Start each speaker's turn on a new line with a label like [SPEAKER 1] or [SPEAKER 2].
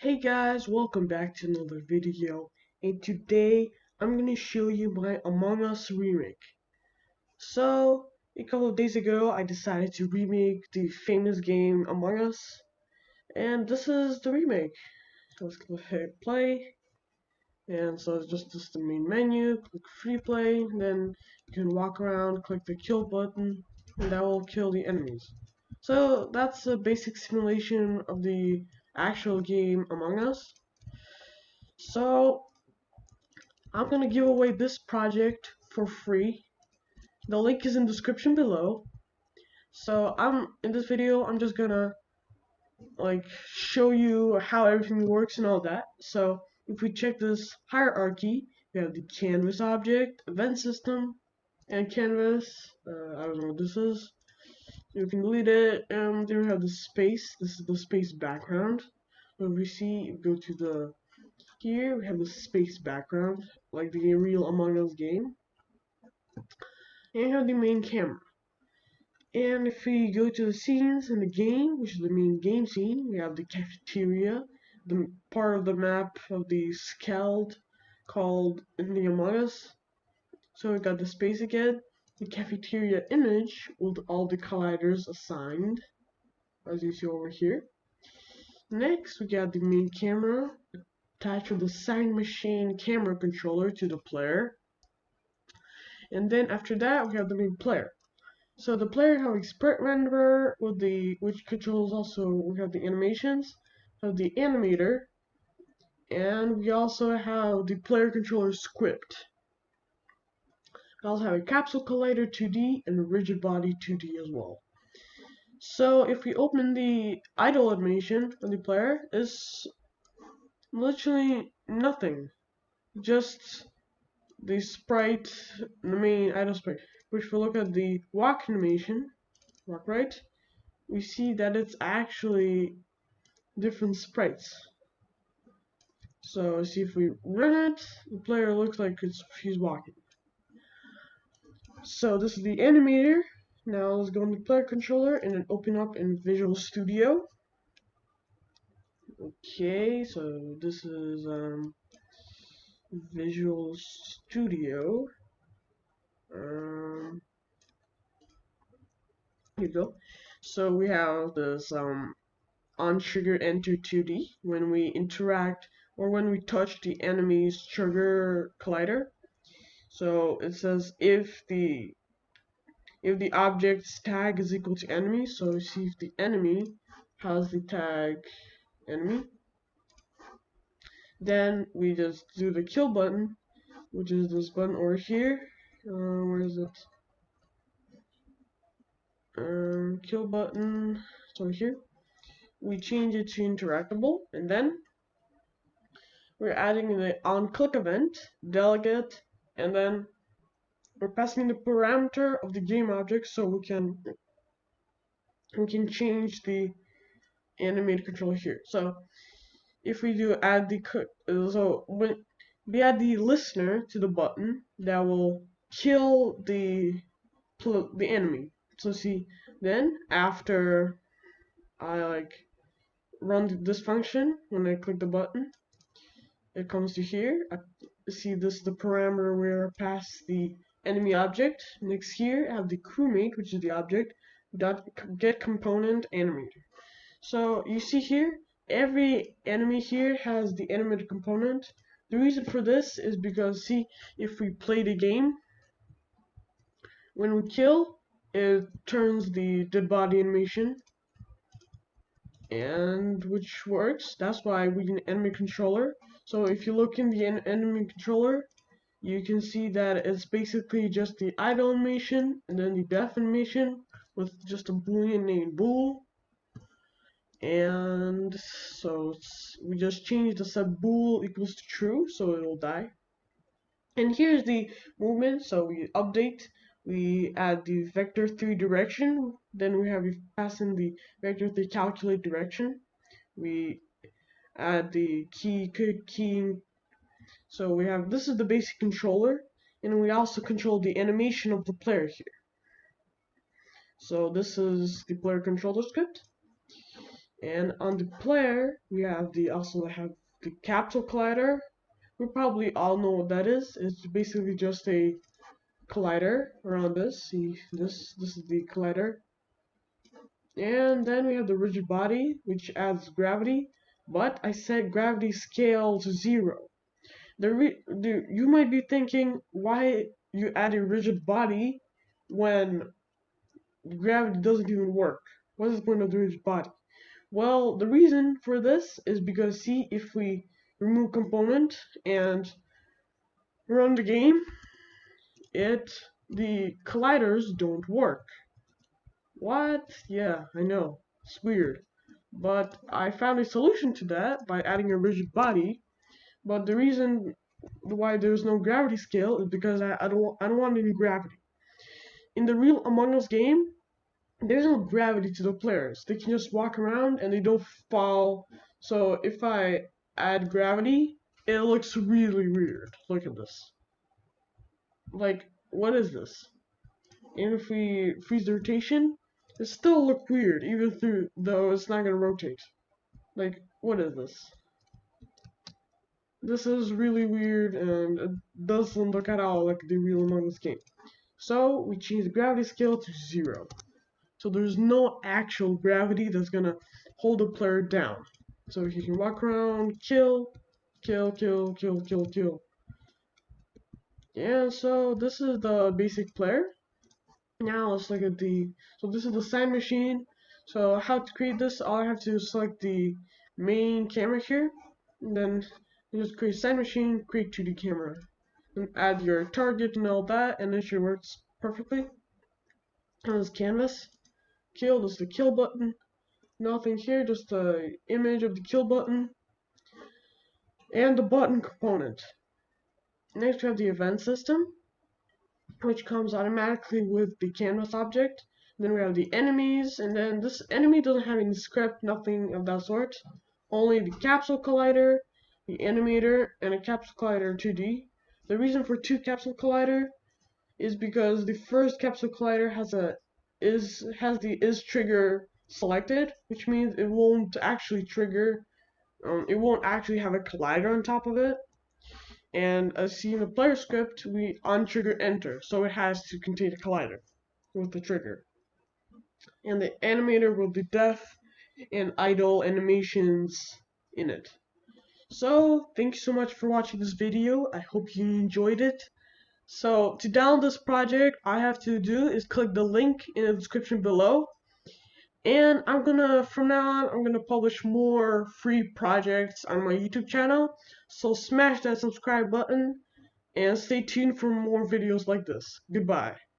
[SPEAKER 1] Hey guys, welcome back to another video, and today I'm gonna show you my Among Us remake. So, a couple of days ago I decided to remake the famous game Among Us, and this is the remake. So let's go ahead and play, and so it's just the main menu, click free play, then you can walk around, click the kill button, and that will kill the enemies. So that's a basic simulation of the actual game Among Us. So I'm gonna give away this project for free. The link is in the description below. So in this video I'm just gonna show you how everything works and all that. So if we check this hierarchy, we have the canvas object, event system, and canvas. I don't know what this is. You can delete it. Then we have the space. This is the space background. When we go to the here we have the space background, like the real Among Us game. And you have the main camera. And if we go to the scenes in the game, which is the main game scene, we have the cafeteria, the part of the map of the scald called in the Among Us. So we got the space again, the cafeteria image with all the colliders assigned, as you see over here. Next, we got the main camera attached with the sign machine camera controller to the player. And then after that, we have the main player. So the player has expert renderer with which controls also we have the animations, have the animator, and we also have the player controller script. We also have a capsule collider 2D and a rigid body 2D as well. So if we open the idle animation of the player, is literally nothing, just the sprite, the main idle sprite. Which if we look at the walk animation, walk right, we see that it's actually different sprites. So see if we run it, the player looks like he's walking. So this is the animator. Now let's go into player controller and then open up in Visual Studio. Okay, so this is Visual Studio. Here you go. So we have this on trigger enter 2D when we interact or when we touch the enemy's trigger collider. So it says if the object's tag is equal to enemy, so see if the enemy has the tag enemy, then we just do the kill button, which is this button over here. Where is it? Kill button. It's over here. We change it to interactable, and then we're adding the on click event, delegate, and then we're passing the parameter of the game object so we can change the animated controller here. So if we do add the when we add the listener to the button, that will kill the enemy. So see, then after I run this function, when I click the button, it comes to here. I see this is the parameter where I pass the enemy object. Next here, I have the crewmate, which is the object, dot get component animator. So you see here, every enemy here has the animated component. The reason for this is because see, if we play the game, when we kill, it turns the dead body animation, and which works. That's why we need an enemy controller. So if you look in the enemy controller, you can see that it's basically just the idle animation and then the death animation with just a boolean named bool. And so we just change the sub bool equals to true, so it'll die. And here's the movement. So we update, we add the vector 3 direction, then we pass in the vector 3 calculate direction. We add the keying. So we have, this is the basic controller, and we also control the animation of the player here. So this is the player controller script. And on the player, we have also have the capsule collider. We probably all know what that is. It's basically just a collider around this. See, this is the collider. And then we have the rigid body, which adds gravity. But I set gravity scale to 0. You might be thinking, why you add a rigid body when gravity doesn't even work? What is the point of the rigid body? Well, the reason for this is because, see, if we remove component and run the game, the colliders don't work. What? Yeah, I know. It's weird. But I found a solution to that by adding a rigid body. But the reason why there's no gravity scale is because I don't want any gravity. In the real Among Us game, there's no gravity to the players. They can just walk around and they don't fall. So if I add gravity, it looks really weird. Look at this. Like, what is this? And if we freeze the rotation, it still look weird, even though it's not gonna rotate. Like, what is this? This is really weird and it doesn't look at all like the real Among Us game. So we change the gravity scale to 0. So there's no actual gravity that's gonna hold the player down. So he can walk around, kill, kill, kill, kill, kill, kill. Yeah, so this is the basic player. Now let's look at so this is the sand machine. So how to create this, all I have to select the main camera here, and then you just create sand machine, create 2D camera, and add your target and all that, and it should work perfectly. And this canvas, kill, this is the kill button, nothing here, just the image of the kill button, and the button component. Next we have the event system, which comes automatically with the canvas object. Then we have the enemies, and then this enemy doesn't have any script, nothing of that sort. Only the capsule collider, the animator, and a capsule collider 2D. The reason for 2 capsule collider is because the first capsule collider has the is trigger selected, which means it won't actually trigger. It won't actually have a collider on top of it. And as seen in the player script, we untrigger enter, so it has to contain a collider with the trigger. And the animator will do death and idle animations in it. So, thank you so much for watching this video. I hope you enjoyed it. So, to download this project, all I have to do is click the link in the description below. And from now on, I'm gonna publish more free projects on my YouTube channel. So smash that subscribe button and stay tuned for more videos like this. Goodbye.